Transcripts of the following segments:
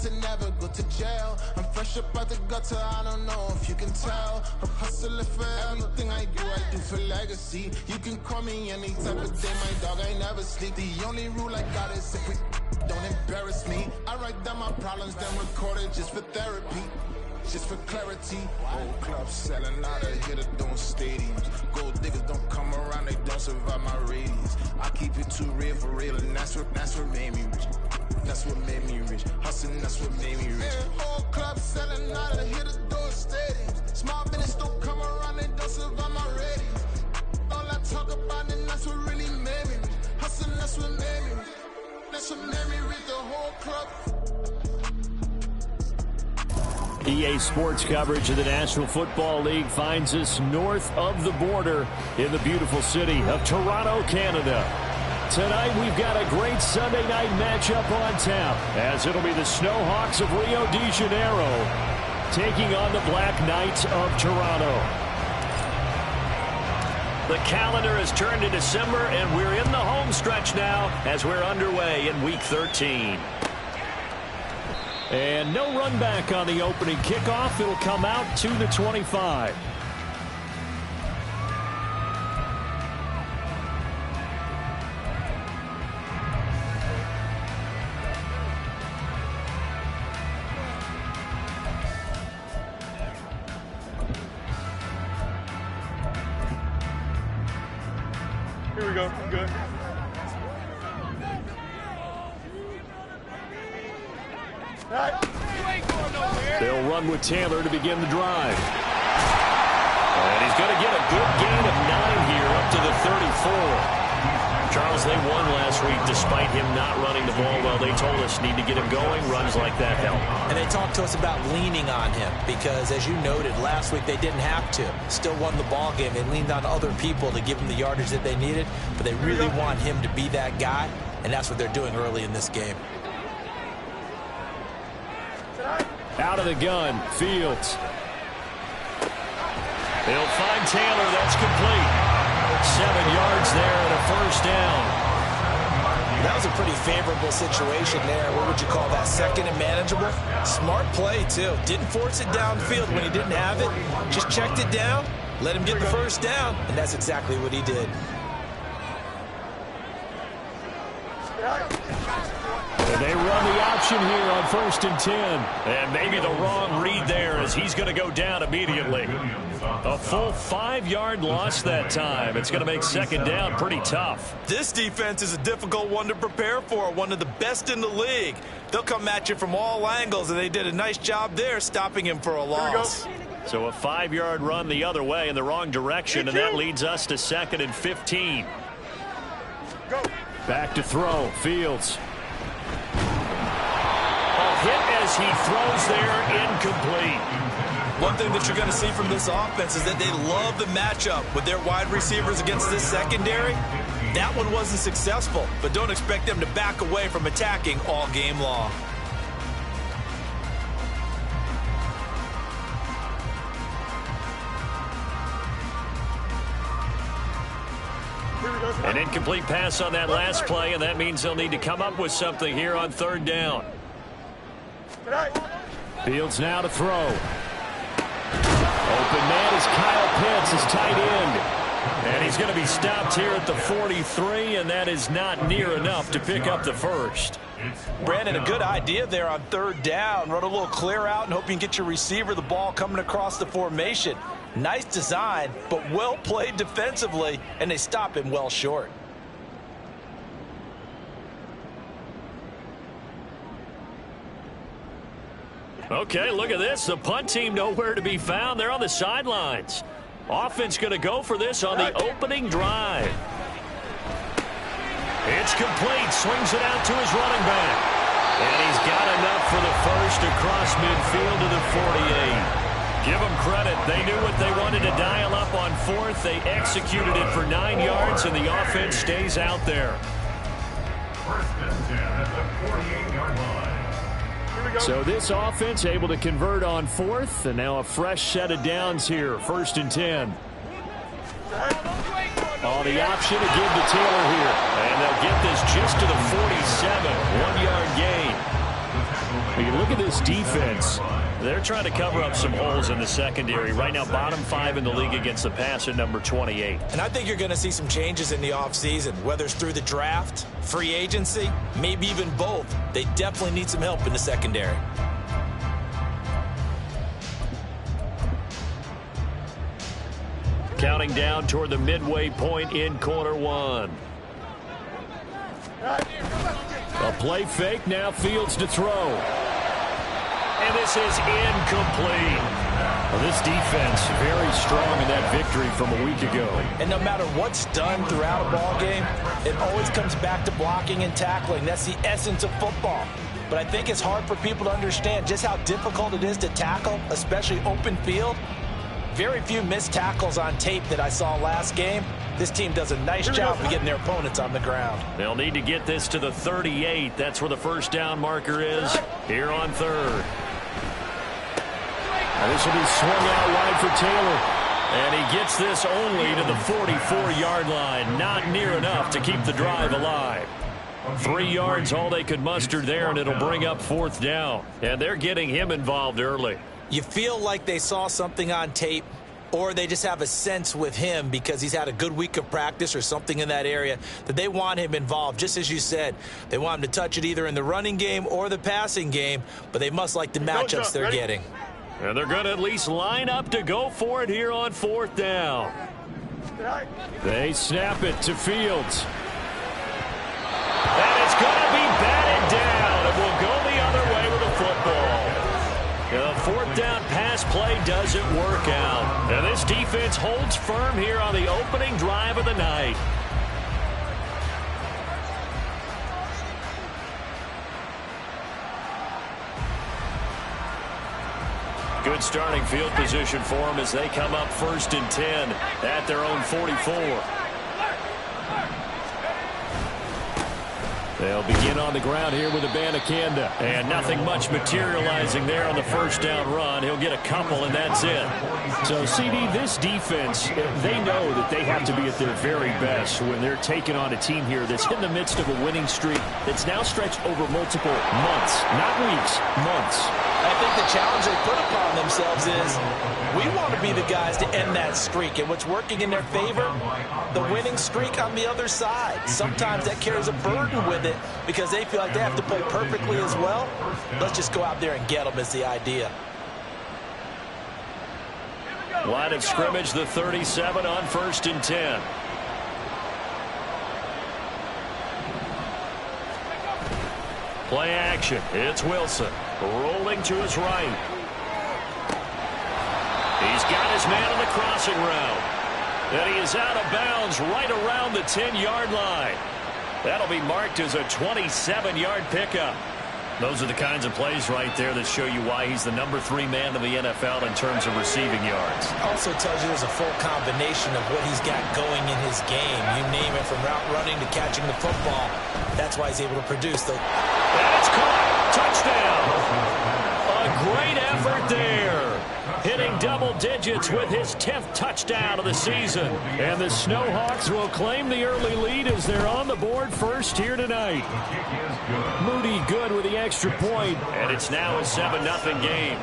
to never go to jail. I'm fresh up out the gutter, I don't know if you can tell. I'm hustling for everything I do for legacy. You can call me any type of day, my dog, I never sleep. The only rule I got is if we don't embarrass me. I write down my problems, then record it just for therapy. Just for clarity, old clubs selling out of here, doing stadiums. Gold diggers don't come around, they don't survive my ratings. I keep it too real for real, and that's what made me rich. That's what made me rich. Hustling, that's what made me rich. Yeah, old clubs selling out of here, doing stadiums. Small business don't come around, they don't survive my ratings. All I talk about, and that's what really made me rich. Hustling, that's what made me rich. That's what made me rich, the whole club. EA Sports coverage of the National Football League finds us north of the border in the beautiful city of Toronto, Canada. Tonight we've got a great Sunday night matchup on tap, as it'll be the Snowhawks of Rio de Janeiro taking on the Black Knights of Toronto. The calendar has turned to December, and we're in the home stretch now as we're underway in Week 13. And no run back on the opening kickoff. It'll come out to the 25. Here we go. Good. They'll run with Taylor to begin the drive. And he's going to get a good gain of 9 here up to the 34. Charles, they won last week despite him not running the ball well. They told us need to get him going. Runs like that help. And they talked to us about leaning on him because, as you noted, last week they didn't have to. Still won the ball game. They leaned on other people to give him the yardage that they needed, but they really want him to be that guy, and that's what they're doing early in this game. Out of the gun, Fields. They'll find Taylor. That's complete. 7 yards there and a first down. That was a pretty favorable situation there. What would you call that? Second and manageable? Smart play, too. Didn't force it downfield when he didn't have it. Just checked it down, let him get the first down, and that's exactly what he did. They run the option here on 1st and 10. And maybe the wrong read there as he's going to go down immediately. A full 5-yard loss that time. It's going to make second down pretty tough. This defense is a difficult one to prepare for, one of the best in the league. They'll come at you from all angles, and they did a nice job there stopping him for a loss. So a 5-yard run the other way in the wrong direction, and that leads us to 2nd and 15. Back to throw, Fields. Hit as he throws there, incomplete. One thing that you're going to see from this offense is that they love the matchup with their wide receivers against this secondary. That one wasn't successful, but don't expect them to back away from attacking all game long. An incomplete pass on that last play, and that means they'll need to come up with something here on 3rd down. Fields now to throw. Open man is Kyle Pitts, his tight end. And he's going to be stopped here at the 43, and that is not near enough to pick up the first. Brandon, a good idea there on 3rd down. Run a little clear out and hope you can get your receiver the ball coming across the formation. Nice design, but well played defensively, and they stop him well short. Okay, look at this. The punt team nowhere to be found. They're on the sidelines. Offense going to go for this on the opening drive. It's complete. Swings it out to his running back. And he's got enough for the first across midfield to the 48. Give them credit. They knew what they wanted to dial up on 4th. They executed it for 9 yards, and the offense stays out there. 1st and 10 at the 48-yard line. So this offense able to convert on 4th, and now a fresh set of downs here. 1st and 10. Oh, the option to give to Taylor here. And they'll get this just to the 47. 1-yard gain. You look at this defense. They're trying to cover up some holes in the secondary. Right now, bottom 5 in the league against the pass at number 28. And I think you're going to see some changes in the offseason, whether it's through the draft, free agency, maybe even both. They definitely need some help in the secondary. Counting down toward the midway point in quarter 1. A play fake, now Fields to throw. And this is incomplete. Well, this defense very strong in that victory from a week ago. And no matter what's done throughout a ball game, it always comes back to blocking and tackling. That's the essence of football. But I think it's hard for people to understand just how difficult it is to tackle, especially open field. Very few missed tackles on tape that I saw last game. This team does a nice job of getting their opponents on the ground. They'll need to get this to the 38. That's where the first down marker is here on 3rd. Now this will be swung out wide for Taylor. And he gets this only to the 44-yard line. Not near enough to keep the drive alive. 3 yards all they could muster there, and it'll bring up 4th down. And they're getting him involved early. You feel like they saw something on tape, or they just have a sense with him because he's had a good week of practice or something in that area that they want him involved. Just as you said, they want him to touch it either in the running game or the passing game, but they must like the matchups they're getting. And they're going to at least line up to go for it here on 4th down. They snap it to Fields. And it's going to be batted down. It will go the other way with the football. The 4th down pass play doesn't work out. And this defense holds firm here on the opening drive of the night. Good starting field position for them as they come up 1st and 10 at their own 44. They'll begin on the ground here with Abanikanda. And nothing much materializing there on the first down run. He'll get a couple, and that's it. So, CD, this defense, they know that they have to be at their very best when they're taking on a team here that's in the midst of a winning streak that's now stretched over multiple months, not weeks, months. I think the challenge they put upon themselves is we want to be the guys to end that streak. And what's working in their favor? The winning streak on the other side. Sometimes that carries a burden with it because they feel like they have to play perfectly as well. Let's just go out there and get them is the idea. Line of scrimmage, the 37 on 1st and 10. Play action. It's Wilson. Rolling to his right. He's got his man on the crossing route. And he is out of bounds right around the 10-yard line. That'll be marked as a 27-yard pickup. Those are the kinds of plays right there that show you why he's the number 3 man in the NFL in terms of receiving yards. Also tells you there's a full combination of what he's got going in his game. You name it, from route running to catching the football. That's why he's able to produce the... And it's caught. Touchdown. A great effort there. Hitting double digits with his 10th touchdown of the season. And the Snowhawks will claim the early lead as they're on the board first here tonight. Moody good with the extra point, and it's now a 7-0 game.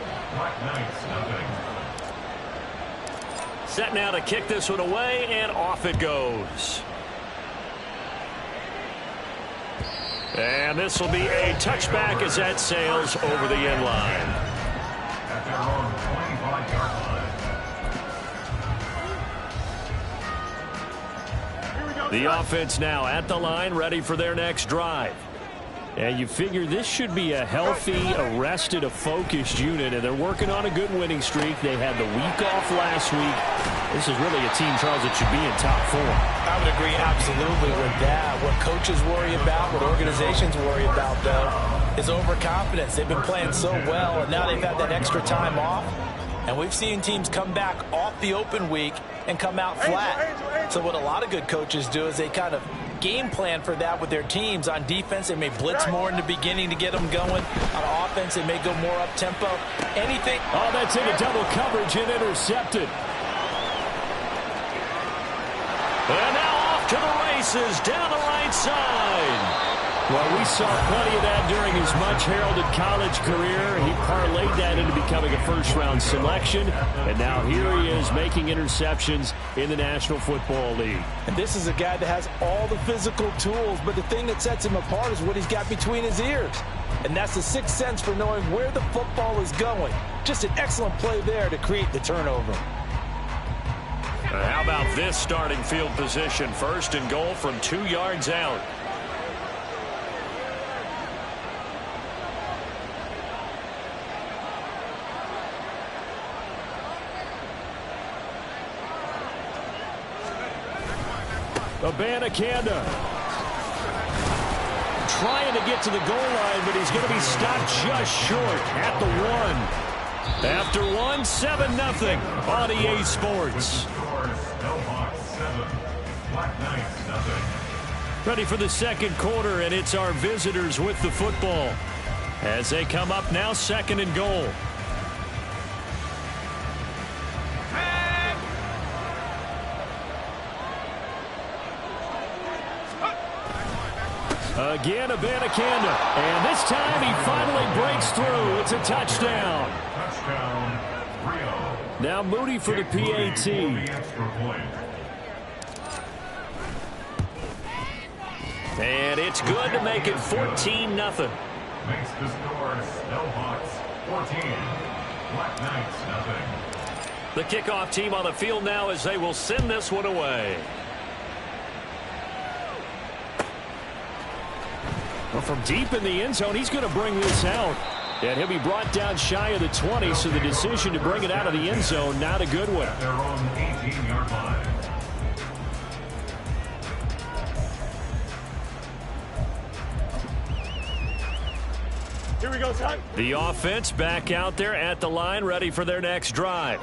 Set now to kick this one away, and off it goes. And this will be a touchback as that sails over the end line. At their own 25-yard line. The offense now at the line, ready for their next drive. And you figure this should be a healthy, arrested, a focused unit, and they're working on a good winning streak. They had the week off last week. This is really a team, Charles, that should be in top 4. I would agree absolutely with that. What coaches worry about, what organizations worry about, though, is overconfidence. They've been playing so well, and now they've had that extra time off. And we've seen teams come back off the open week and come out flat. So what a lot of good coaches do is they kind of game plan for that with their teams. On defense, they may blitz more in the beginning to get them going. On offense, they may go more up-tempo. Anything. Oh, that's into double coverage and intercepted. And now off to the races down the right side. Well, we saw plenty of that during his much-heralded college career. He parlayed that into becoming a first-round selection, and now here he is making interceptions in the National Football League. And this is a guy that has all the physical tools, but the thing that sets him apart is what he's got between his ears. And that's the sixth sense for knowing where the football is going. Just an excellent play there to create the turnover. How about this starting field position? First and goal from 2 yards out. Abanikanda trying to get to the goal line, but he's going to be stopped just short at the 1. After 1, 7-0 on EA Sports. Ready for the second quarter, and it's our visitors with the football as they come up now, second and goal. Again, Abanikanda. And this time he finally breaks through. It's a touchdown. Now Moody for the PAT. And it's good to make it 14-0. Makes the score Snowhawks 14, Black Knights 0. The kickoff team on the field now as they will send this one away. Well, from deep in the end zone, he's going to bring this out. And he'll be brought down shy of the 20, so the decision to bring it out of the end zone, not a good one. Their own 18-yard line. Here we go, son. The offense back out there at the line, ready for their next drive.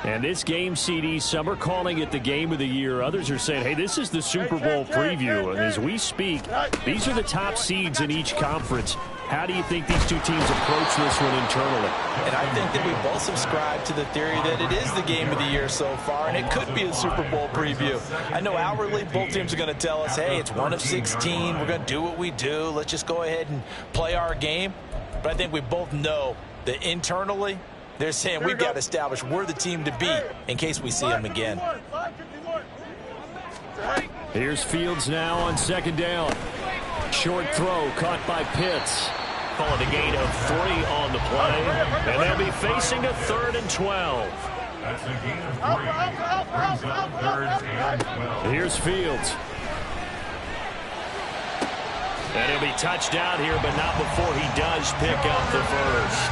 And this game, CD, some are calling it the game of the year. Others are saying, hey, this is the Super Bowl preview. And as we speak, these are the top seeds in each conference. How do you think these two teams approach this one internally? And I think that we both subscribe to the theory that it is the game of the year so far, and it could be a Super Bowl preview. I know outwardly both teams are going to tell us, hey, it's 1 of 16. We're going to do what we do. Let's just go ahead and play our game. But I think we both know that internally, they're saying we've got to establish we're the team to beat in case we see them again. Here's Fields now on second down. Short throw caught by Pitts. Calling a gain of 3 on the play. And they'll be facing a 3rd and 12. That's a gain of 3. Brings up 3rd and 12. Here's Fields. And he'll be touched out here, but not before he does pick up the first.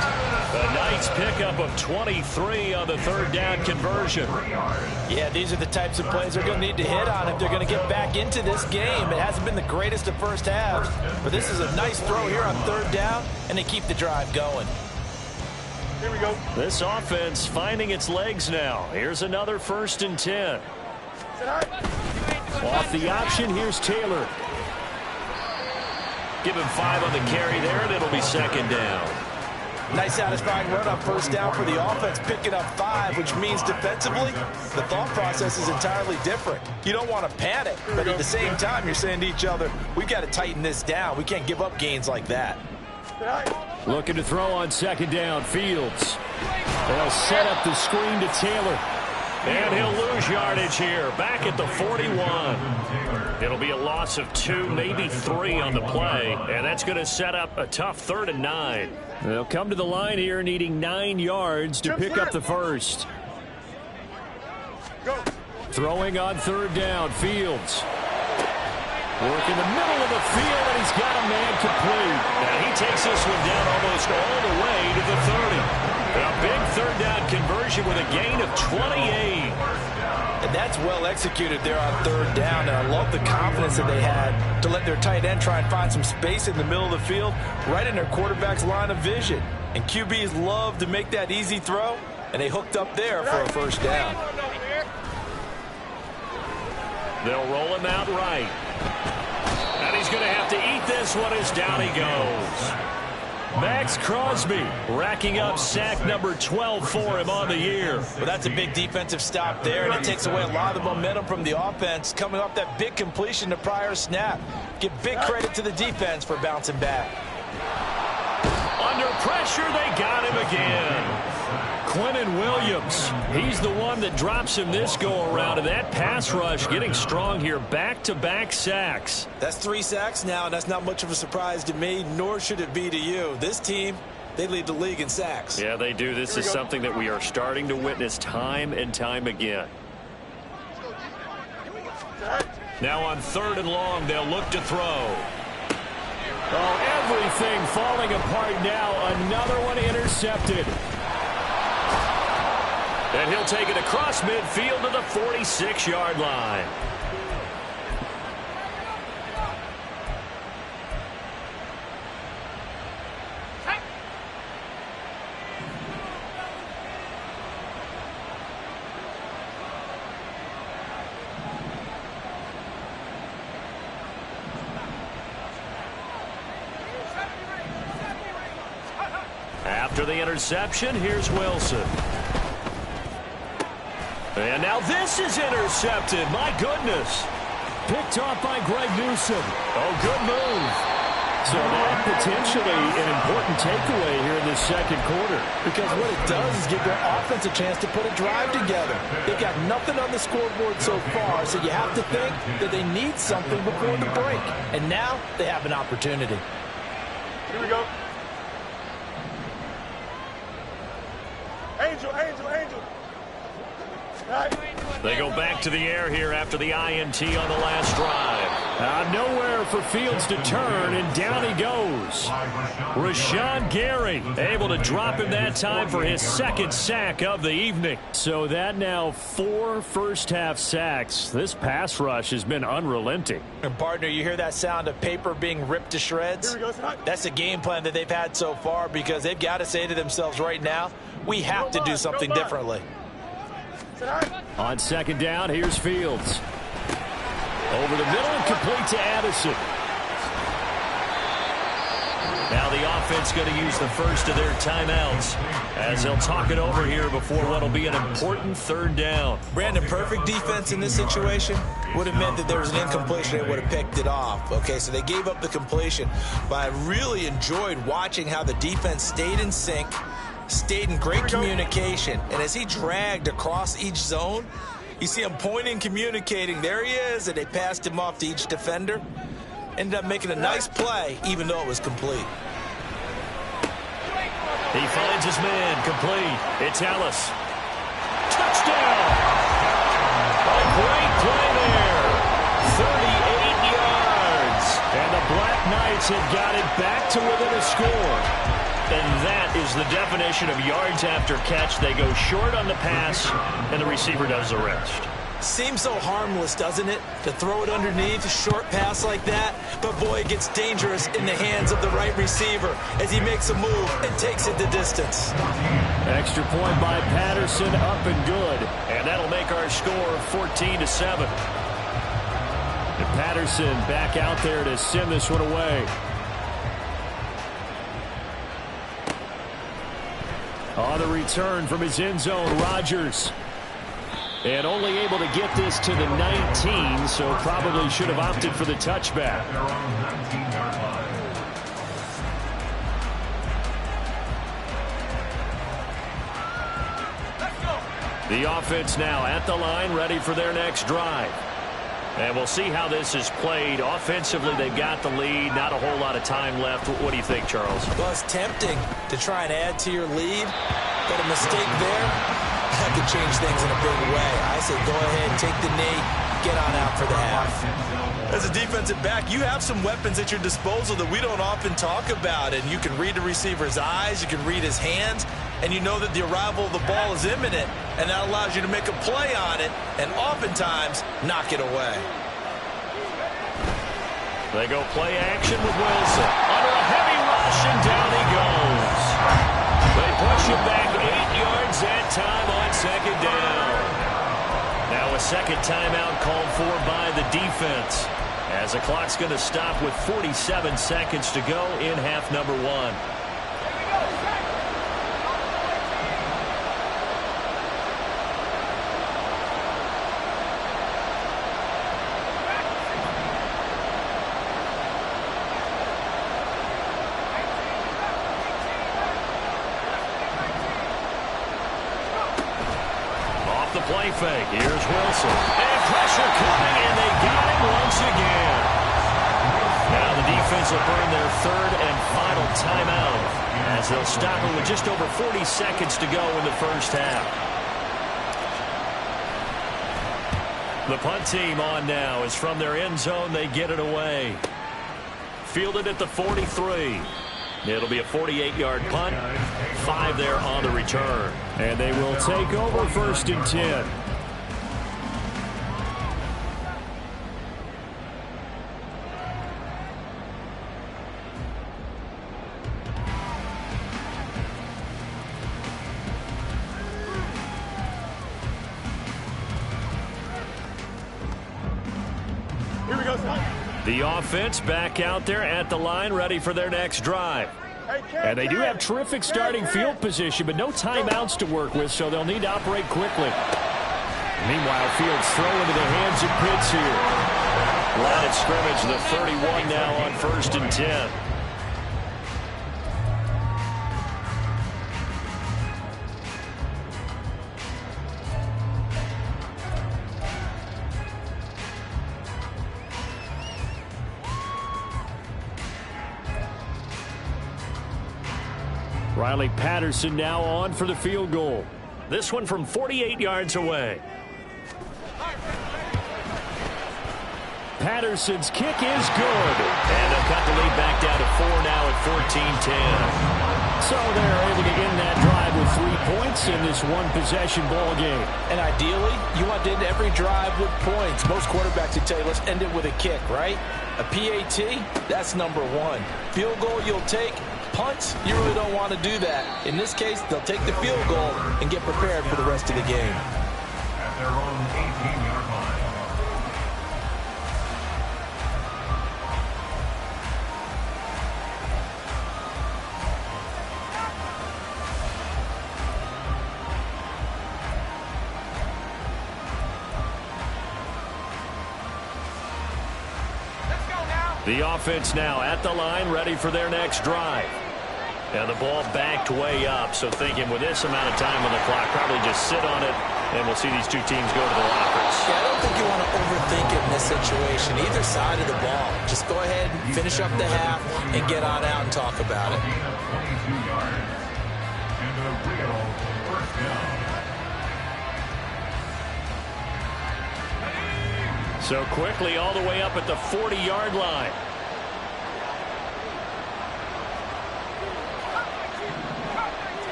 A nice pickup of 23 on the 3rd down conversion. Yeah, these are the types of plays they're going to need to hit on if they're going to get back into this game. It hasn't been the greatest of first halves, but this is a nice throw here on 3rd down, and they keep the drive going. Here we go. This offense finding its legs now. Here's another 1st and 10. Off the option, here's Taylor. Give him 5 on the carry there, and it'll be 2nd down. Nice satisfying run on 1st down for the offense, picking up 5, which means defensively, the thought process is entirely different. You don't want to panic, but at the same time, you're saying to each other, we've got to tighten this down. We can't give up gains like that. Looking to throw on 2nd down, Fields. They'll set up the screen to Taylor. And he'll lose yardage here, back at the 41. It'll be a loss of 2, maybe 3 on the play, and that's going to set up a tough 3rd and 9. They'll come to the line here needing 9 yards to pick up the first. Throwing on 3rd down, Fields. Work in the middle of the field, and he's got a man complete. And he takes this one down almost all the way to the 30. A big 3rd down conversion with a gain of 28. And that's well executed there on 3rd down, and I love the confidence that they had to let their tight end try and find some space in the middle of the field, right in their quarterback's line of vision. And QBs love to make that easy throw, and they hooked up there for a 1st down. They'll roll him out right. And he's going to have to eat this one as down he goes. Max Crosby racking up sack number 12 for him on the year. Well, that's a big defensive stop there, and it takes away a lot of the momentum from the offense coming off that big completion the prior snap. Give big credit to the defense for bouncing back. Under pressure, they got him again. Quinnen Williams, he's the one that drops him this go-around, and that pass rush getting strong here. Back-to-back sacks. That's 3 sacks now, and that's not much of a surprise to me, nor should it be to you. This team, they lead the league in sacks. Yeah, they do. This is something that we are starting to witness time and time again. Now on 3rd and long, they'll look to throw. Oh, everything falling apart now. Another one intercepted. And he'll take it across midfield to the 46-yard line. After the interception, here's Wilson. And now this is intercepted. My goodness. Picked off by Greg Newsome. Oh, good move. So that potentially an important takeaway here in this second quarter. Because what it does is give their offense a chance to put a drive together. They've got nothing on the scoreboard so far, so you have to think that they need something before the break. And now they have an opportunity. Here we go. Angel, Angel, Angel. They go back to the air here after the INT on the last drive. Nowhere for Fields to turn, and down he goes. Rashawn Gary able to drop him that time for his 2nd sack of the evening. So that now 4 first-half sacks. This pass rush has been unrelenting. And partner, you hear that sound of paper being ripped to shreds? That's the game plan that they've had so far, because they've got to say to themselves right now, we have to do something differently. On 2nd down, here's Fields. Over the middle and complete to Addison. Now the offense going to use the first of their timeouts as they'll talk it over here before what will be an important 3rd down. Brandon, perfect defense in this situation would have meant that there was an incompletion. They would have picked it off. Okay, so they gave up the completion. But I really enjoyed watching how the defense stayed in sync, stayed in great communication, and as he dragged across each zone, you see him pointing, communicating. There he is, and they passed him off to each defender. Ended up making a nice play, even though it was complete. He finds his man, complete. It's Ellis. Touchdown! A great play there. 38 yards. And the Black Knights have got it back to within a score. And that is the definition of yards after catch. They go short on the pass, and the receiver does the rest. Seems so harmless, doesn't it, to throw it underneath, a short pass like that? But, boy, it gets dangerous in the hands of the right receiver as he makes a move and takes it the distance. Extra point by Patterson, up and good. And that'll make our score 14-7. And Patterson back out there to send this one away. On the return from his end zone, Rodgers. And only able to get this to the 19, so probably should have opted for the touchback. The offense now at the line, ready for their next drive. And we'll see how this is played. Offensively, they've got the lead. Not a whole lot of time left. What do you think, Charles? Well, it's tempting to try and add to your lead, but a mistake there, that could change things in a big way. I say go ahead, take the knee, get on out for the half. As a defensive back, you have some weapons at your disposal that we don't often talk about, and you can read the receiver's eyes, you can read his hands, and you know that the arrival of the ball is imminent, and that allows you to make a play on it and oftentimes knock it away. They go play action with Wilson. Under a heavy rush, and down he goes. They push him back 8 yards that time on 2nd down. Now a second timeout called for by the defense, as the clock's going to stop with 47 seconds to go in half number 1. off the play fake. Here's Wilson. And pressure coming, and they got him once again. Now the defense will burn their third and final timeout as they'll stop it with just over 40 seconds to go in the first half. The punt team on now is from their end zone. They get it away. Fielded at the 43. It'll be a 48-yard punt. 5 there on the return. And they will take over 1st and 10. Here we go, son. The offense back out there at the line, ready for their next drive. And they do have terrific starting field position, but no timeouts to work with, so they'll need to operate quickly. Meanwhile, Fields throw into the hands of Pitts here. Line of scrimmage, the 31 now on 1st and 10. Riley Patterson now on for the field goal. This one from 48 yards away. Patterson's kick is good. And they'll cut the lead back down to 4 now at 14-10. So they're able to end that drive with 3 points in this one-possession ball game. And ideally, you want to end every drive with points. Most quarterbacks would tell you, let's end it with a kick, right? A PAT, that's number 1. Field goal you'll take. Punts, you really don't want to do that. In this case, they'll take the field goal and get prepared for the rest of the game. At their own 18-yard line. The offense now at the line, ready for their next drive. And the ball backed way up, so thinking with this amount of time on the clock, probably just sit on it, and we'll see these two teams go to the lockers. Yeah, I don't think you want to overthink it in this situation. Either side of the ball. Just go ahead, finish up the half, and get on out and talk about it. Gain of 22 yards. And a real first down. So quickly all the way up at the 40-yard line.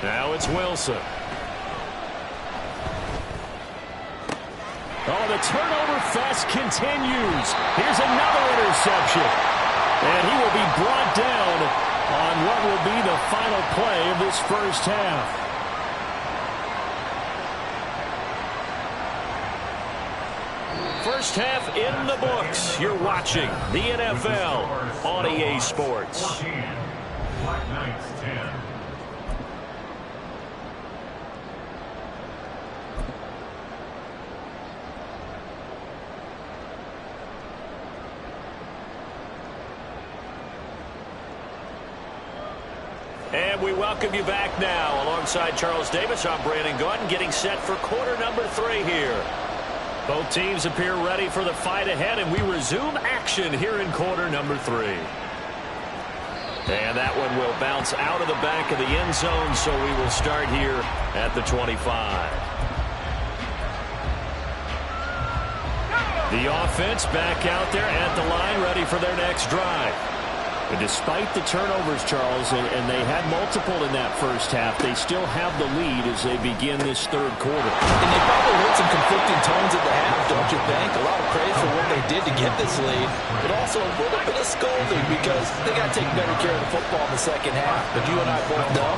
Now it's Wilson. Oh, the turnover fest continues. Here's another interception. And he will be brought down on what will be the final play of this first half. First half in the books. You're watching the NFL on EA Sports. 14. Black Knights 10. And we welcome you back now. Alongside Charles Davis, I'm Brandon Gordon, getting set for quarter number 3 here. Both teams appear ready for the fight ahead, and we resume action here in quarter number 3. And that one will bounce out of the back of the end zone, so we will start here at the 25. The offense back out there at the line, ready for their next drive. And despite the turnovers, Charles, and they had multiple in that first half, they still have the lead as they begin this third quarter. And they probably heard some conflicting tones at the half, don't you think? A lot of praise for what they did to get this lead, but also a little bit of scolding because they got to take better care of the football in the second half. But you and I both know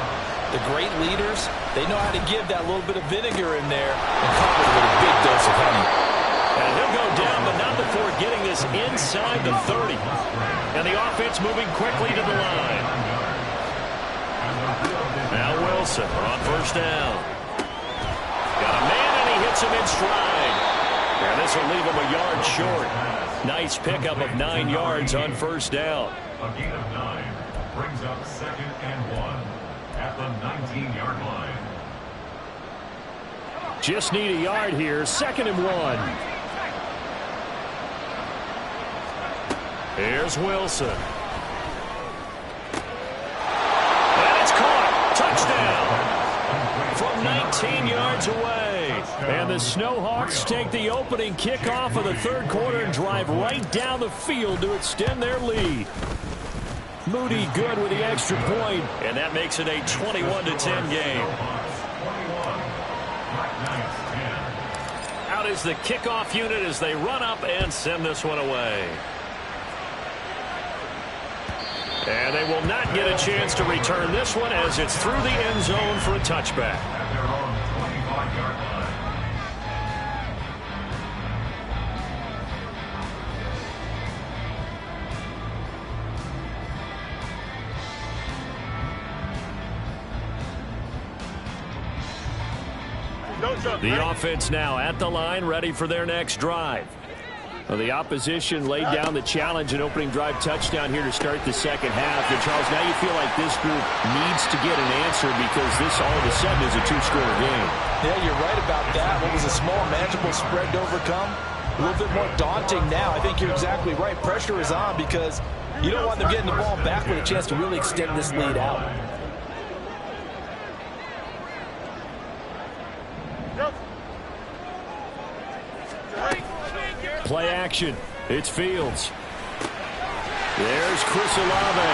the great leaders, they know how to give that little bit of vinegar in there and couple it with a big dose of honey. And he'll go down, but not before getting this inside the 30. And the offense moving quickly to the line. Now Wilson on first down. Got a man, and he hits him in stride. And this will leave him a yard short. Nice pickup of 9 yards on first down. A gain of 9 brings up 2nd and 1 at the 19-yard line. Just need a yard here. 2nd and 1. Here's Wilson. And it's caught. Touchdown. From 19 yards away. And the Snowhawks take the opening kickoff of the 3rd quarter and drive right down the field to extend their lead. Moody good with the extra point, and that makes it a 21-10 game. Out is the kickoff unit as they run up and send this one away. And they will not get a chance to return this one as it's through the end zone for a touchback. The offense now at the line, ready for their next drive. Well, the opposition laid down the challenge and opening drive touchdown here to start the 2nd half. And, Charles, now you feel like this group needs to get an answer because this all of a sudden is a 2-score game. Yeah, you're right about that. What was a small, manageable spread to overcome? A little bit more daunting now. I think you're exactly right. Pressure is on because you don't want them getting the ball back with a chance to really extend this lead out. Play action. It's Fields. There's Chris Olave.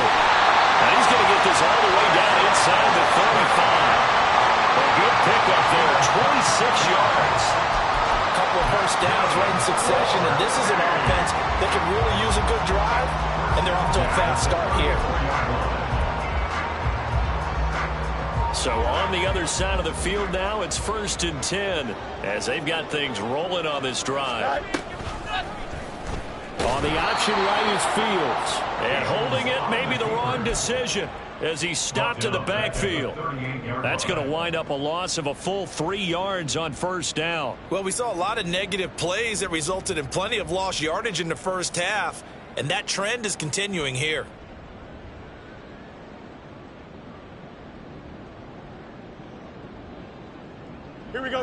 And he's going to get this all the way down inside the 35. A good pickup there, 26 yards. A couple of first downs right in succession, and this is an offense that can really use a good drive, and they're off to a fast start here. So on the other side of the field now, it's 1st and 10 as they've got things rolling on this drive. On the option right is Fields. And holding it may be the wrong decision as he stopped in the backfield. That's going to wind up a loss of a full 3 yards on 1st down. Well, we saw a lot of negative plays that resulted in plenty of lost yardage in the 1st half, and that trend is continuing here.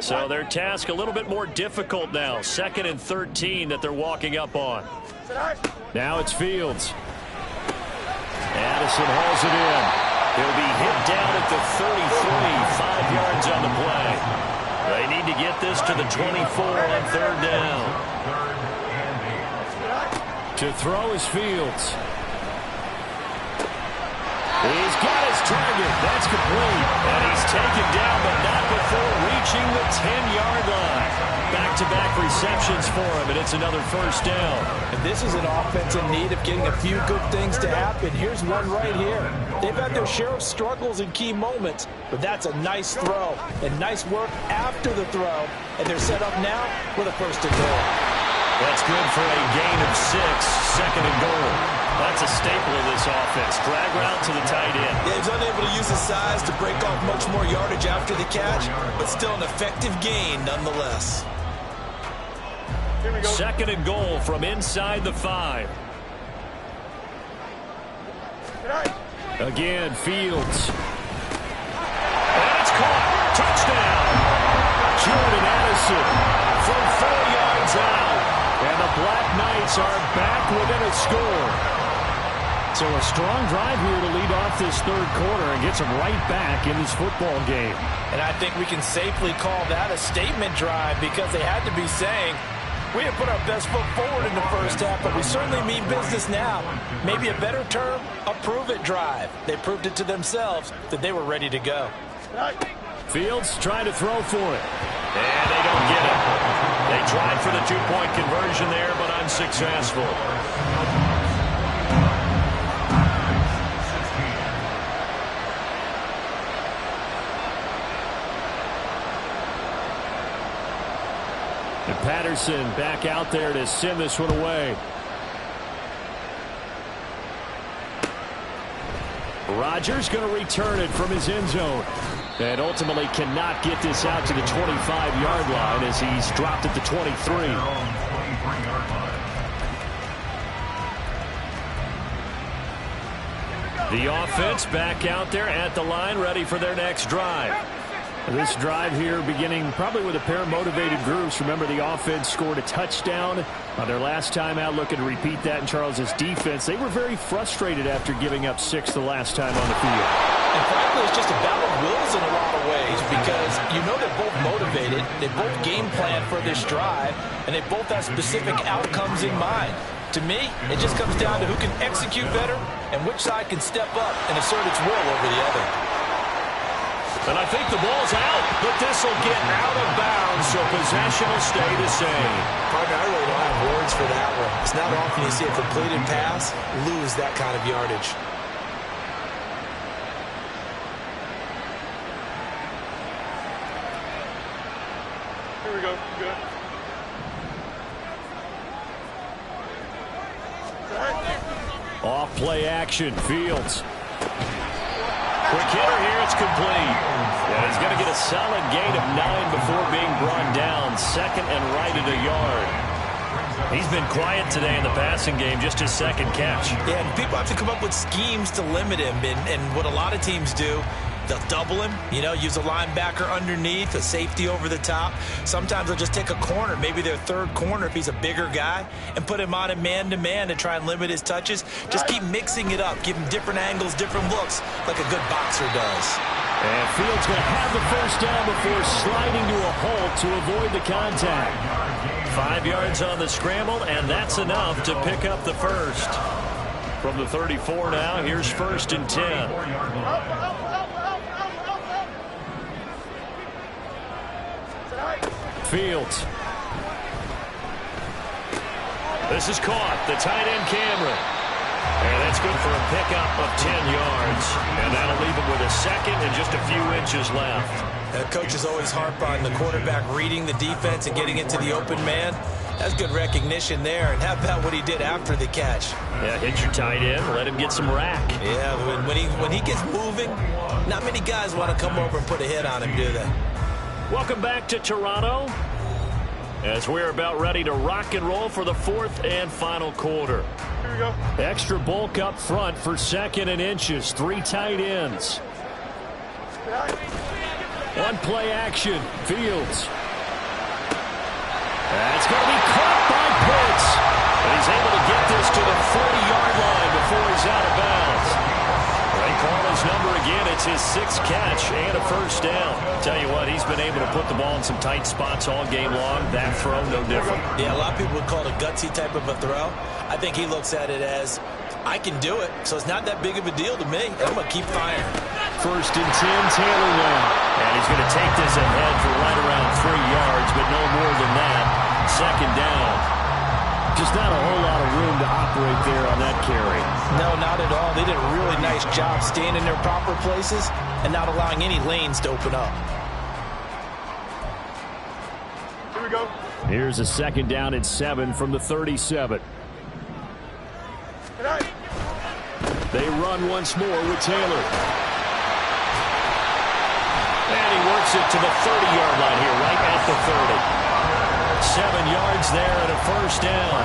So their task a little bit more difficult now. 2nd and 13 that they're walking up on. Now it's Fields. Addison hauls it in. He'll be hit down at the 33, 5 yards on the play. They need to get this to the 24 on 3rd down. To throw is Fields. He's got his target. That's complete. And he's taken down, but not before reaching the 10-yard line. Back-to-back receptions for him, and it's another 1st down. And this is an offense in need of getting a few good things to happen. Here's one right here. They've had their share of struggles in key moments, but that's a nice throw and nice work after the throw. And they're set up now with a 1st and goal. That's good for a gain of 6, 2nd and goal. That's a staple of this offense. Drag route to the tight end. Yeah, he's unable to use his size to break off much more yardage after the catch, but still an effective gain nonetheless. 2nd and goal from inside the 5. Again, Fields. And it's caught. Touchdown. Jordan Addison from 4 yards out. And the Black Knights are back within a score. So a strong drive here to lead off this 3rd quarter and gets them right back in this football game. And I think we can safely call that a statement drive because they had to be saying, we have put our best foot forward in the 1st half, but we certainly mean business now. Maybe a better term, a prove-it drive. They proved it to themselves that they were ready to go. Fields trying to throw for it. And they don't get it. They tried for the 2-point conversion there, but unsuccessful. And Patterson back out there to send this one away. Rodgers going to return it from his end zone. And ultimately cannot get this out to the 25-yard line as he's dropped at the 23. The offense back out there at the line ready for their next drive. This drive here beginning probably with a pair of motivated groups. Remember, the offense scored a touchdown on their last time out, looking to repeat that in Charles's defense. They were very frustrated after giving up 6 the last time on the field. And frankly, it's just a battle of wills in a lot of ways because you know they're both motivated, they both game plan for this drive, and they both have specific outcomes in mind. To me, it just comes down to who can execute better and which side can step up and assert its will over the other. And I think the ball's out, but this will get out of bounds, so possession will stay the same. Partner, I really don't have words for that one. It's not often you see a completed pass lose that kind of yardage. Here we go. Good. Off play action, Fields. Quick hitter here, it's complete. And he's going to get a solid gain of 9 before being brought down. Second and right at a yard. He's been quiet today in the passing game, just his second catch. Yeah, and people have to come up with schemes to limit him. And what a lot of teams do, they'll double him, you know, use a linebacker underneath, a safety over the top. Sometimes they'll just take a corner, maybe their third corner if he's a bigger guy, and put him on a man-to-man to try and limit his touches. Just keep mixing it up, give him different angles, different looks, like a good boxer does. And Fields going to have the first down before sliding to a halt to avoid the contact. 5 yards on the scramble, and that's enough to pick up the first. From the 34 now, here's 1st and 10. Fields. This is caught. The tight end Cameron. And that's good for a pickup of 10 yards. And that'll leave him with a second and just a few inches left. Coaches always harp on the quarterback reading the defense and getting into the open man. That's good recognition there. And how about what he did after the catch? Yeah, hit your tight end. Let him get some rack. Yeah, when he gets moving, not many guys want to come over and put a hit on him, do they? Welcome back to Toronto as we're about ready to rock and roll for the 4th and final quarter. Here we go. Extra bulk up front for 2nd and inches. 3 tight ends. One play action. Fields. That's going to be caught by Pitts. And he's able to get this to the 40-yard line before he's out of bounds. They call his number again. It's his 6th catch and a first down. Tell you what, he's been able to put the ball in some tight spots all game long. That throw, no different. Yeah, a lot of people would call it a gutsy type of a throw. I think he looks at it as, I can do it, so it's not that big of a deal to me. I'm going to keep firing. 1st and 10, Taylor now. And he's going to take this ahead for right around 3 yards, but no more than that. 2nd down. Just not a whole lot of room to operate there on that carry. No, not at all. They did a really nice job staying in their proper places and not allowing any lanes to open up. Here we go. Here's a 2nd down and 7 from the 37. They run once more with Taylor. And he works it to the 30-yard line here, right at the 30. 7 yards there and a first down.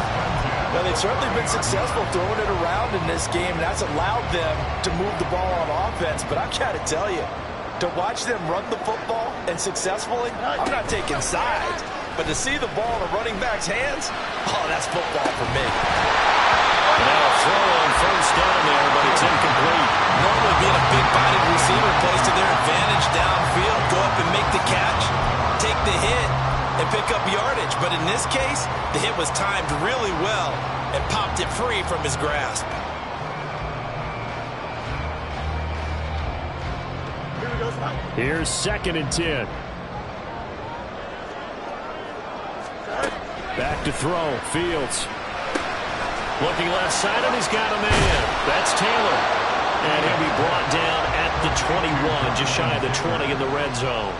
Well, they've certainly been successful throwing it around in this game, and that's allowed them to move the ball on offense. But I've got to tell you, to watch them run the football and successfully, I'm not taking sides. But to see the ball in a running back's hands, oh, that's football for me. Now a throw on first down there, but it's incomplete. Normally being a big-bodied receiver plays to their advantage downfield. Go up and make the catch, take the hit, and pick up yardage. But in this case, the hit was timed really well and popped it free from his grasp. Here's 2nd and 10. Back to throw. Fields. Looking left side, and he's got a man. That's Taylor. And he'll be brought down at the 21, just shy of the 20 in the red zone.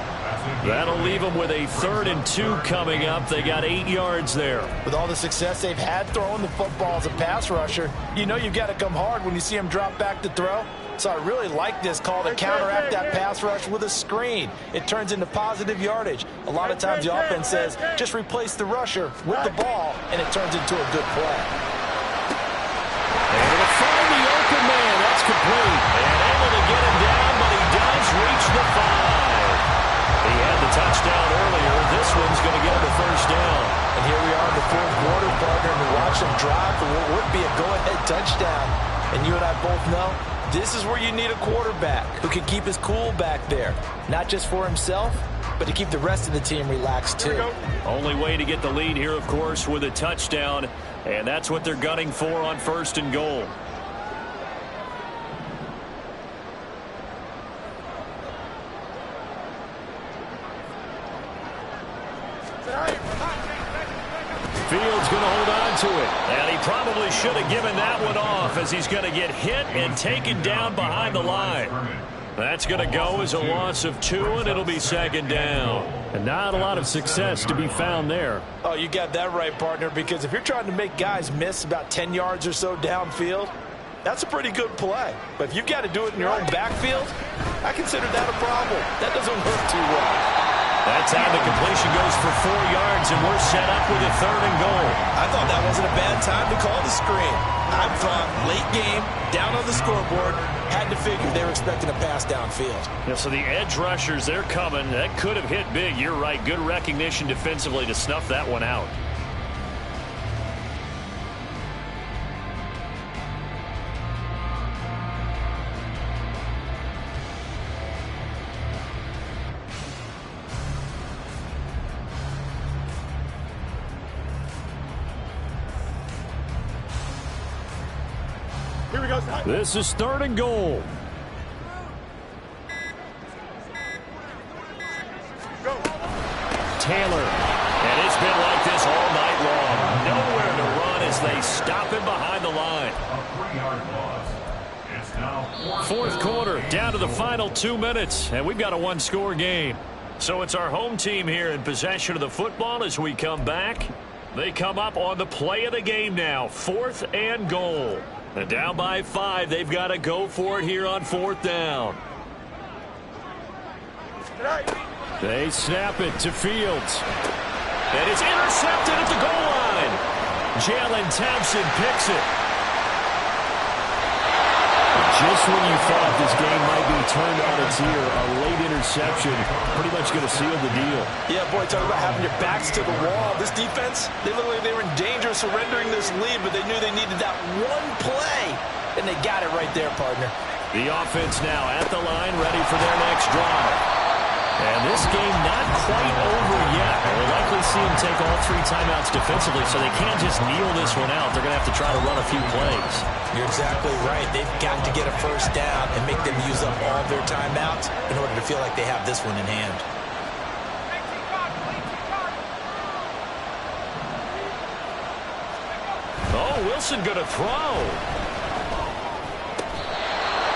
That'll leave them with a 3rd and 2 coming up. They got 8 yards there. With all the success they've had throwing the football as a pass rusher, you know you've got to come hard when you see him drop back to throw. So I really like this call to counteract that pass rush with a screen. It turns into positive yardage. A lot of times the offense says, just replace the rusher with the ball, and it turns into a good play. Able to find the open man. That's complete. And able to get him down, but he does reach the 5. touchdown. And you and I both know this is where you need a quarterback who can keep his cool back there. Not just for himself, but to keep the rest of the team relaxed too. Only way to get the lead here, of course, with a touchdown. And that's what they're gunning for on 1st and goal. Fields going to hold on to it. And he probably should have given that one off, as he's going to get hit and taken down behind the line. That's going to go as a loss of 2, and it'll be 2nd down. And not a lot of success to be found there. Oh, you got that right, partner, because if you're trying to make guys miss about 10 yards or so downfield, that's a pretty good play. But if you've got to do it in your own backfield, I consider that a problem. That doesn't work too well. That time the completion goes for 4 yards, and we're set up with a 3rd and goal. I thought that wasn't a bad time to call the screen. I thought late game, down on the scoreboard, had to figure they were expecting a pass downfield. Yeah, so the edge rushers, they're coming. That could have hit big. You're right. Good recognition defensively to snuff that one out. This is 3rd and goal. Taylor. And it's been like this all night long. Nowhere to run as they stop him behind the line. It's now 4th quarter, down to the final 2 minutes, and we've got a 1-score game. So it's our home team here in possession of the football as we come back. They come up on the play of the game now, 4th and goal. And down by 5, they've got to go for it here on 4th down. They snap it to Fields. And it's intercepted at the goal line. Jalen Thompson picks it. Just when you thought this game might be turned on its ear, a late interception pretty much going to seal the deal. Yeah, boy, talk about having your backs to the wall. This defense, they looked like they were in danger of surrendering this lead, but they knew they needed that one play, and they got it right there, partner. The offense now at the line, ready for their next drive. And this game not quite over yet. We'll likely see them take all 3 timeouts defensively, so they can't just kneel this one out. They're going to have to try to run a few plays. You're exactly right. They've got to get a 1st down and make them use up all their timeouts in order to feel like they have this one in hand. Oh, Wilson going to throw.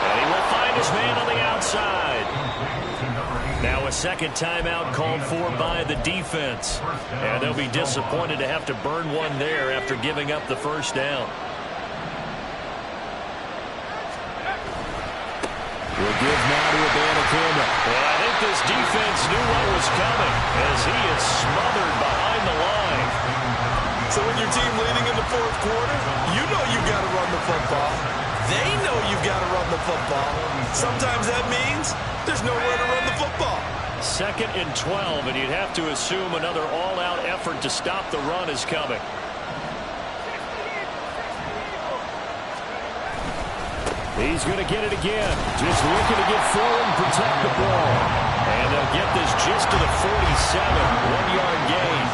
And he will find his man on the outside. Now a 2nd timeout called for by the defense. And they'll be disappointed to have to burn one there after giving up the 1st down. We'll give now to Abanikanda. Well, I think this defense knew what was coming as he is smothered behind the line. So when your team leading in the 4th quarter, you know you've got to run the football. They know you've got to run the football. Sometimes that means there's nowhere to run the football. 2nd and 12, and you'd have to assume another all-out effort to stop the run is coming. He's going to get it again. Just looking to get forward and protect the ball. And they'll get this just to the 47, 1-yard gain.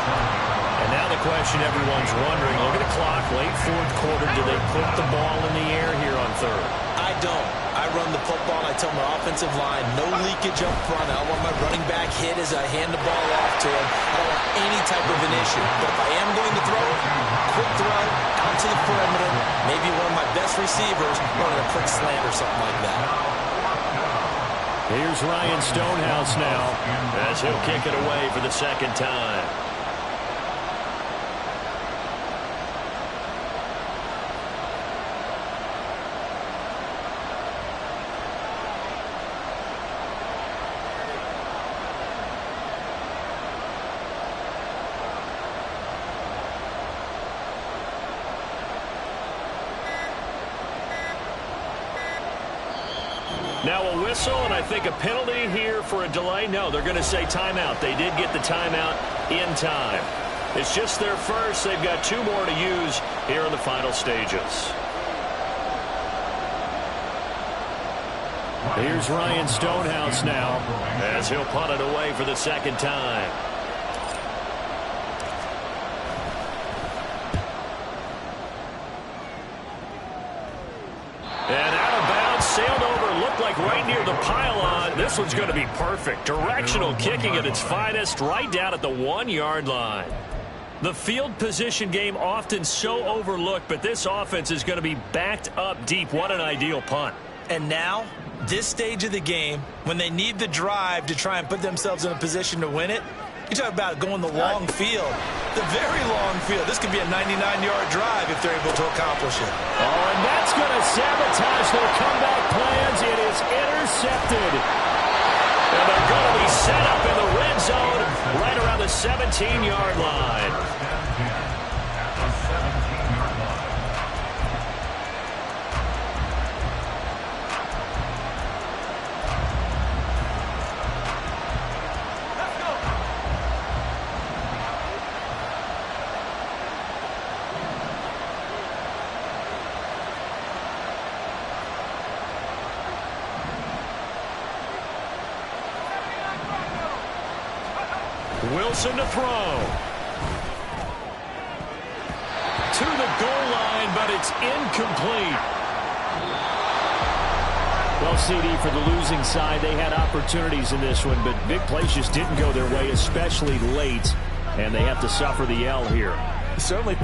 And now the question everyone's wondering, look at the clock, late 4th quarter, do they put the ball in the air here on 3rd? I don't. I run the football, and I tell my offensive line, no leakage up front. I don't want my running back hit as I hand the ball off to him. I don't want any type of an issue. But if I am going to throw it, quick throw, out to the perimeter, maybe one of my best receivers running a quick slant or something like that. Here's Ryan Stonehouse now as he'll kick it away for the 2nd time. Now a whistle, and I think a penalty here for a delay. No, they're going to say timeout. They did get the timeout in time. It's just their first. They've got 2 more to use here in the final stages. Here's Ryan Stonehouse now as he'll punt it away for the second time. And out of bounds, sailed over, looked like right near the pylon. This one's going to be perfect. Directional kicking at its finest, right down at the 1-yard line. The field position game often so overlooked, but this offense is going to be backed up deep. What an ideal punt. And now, this stage of the game, when they need the drive to try and put themselves in a position to win it, you talk about going the long field, the very long field. This could be a 99-yard drive if they're able to accomplish it. Oh, and that's going to sabotage their comeback plans. It is intercepted. And they're going to be set up in the red zone right around the 17-yard line. Wilson to throw. To the goal line, but it's incomplete. Well, CD, for the losing side, they had opportunities in this one, but big plays just didn't go their way, especially late, and they have to suffer the L here. Certainly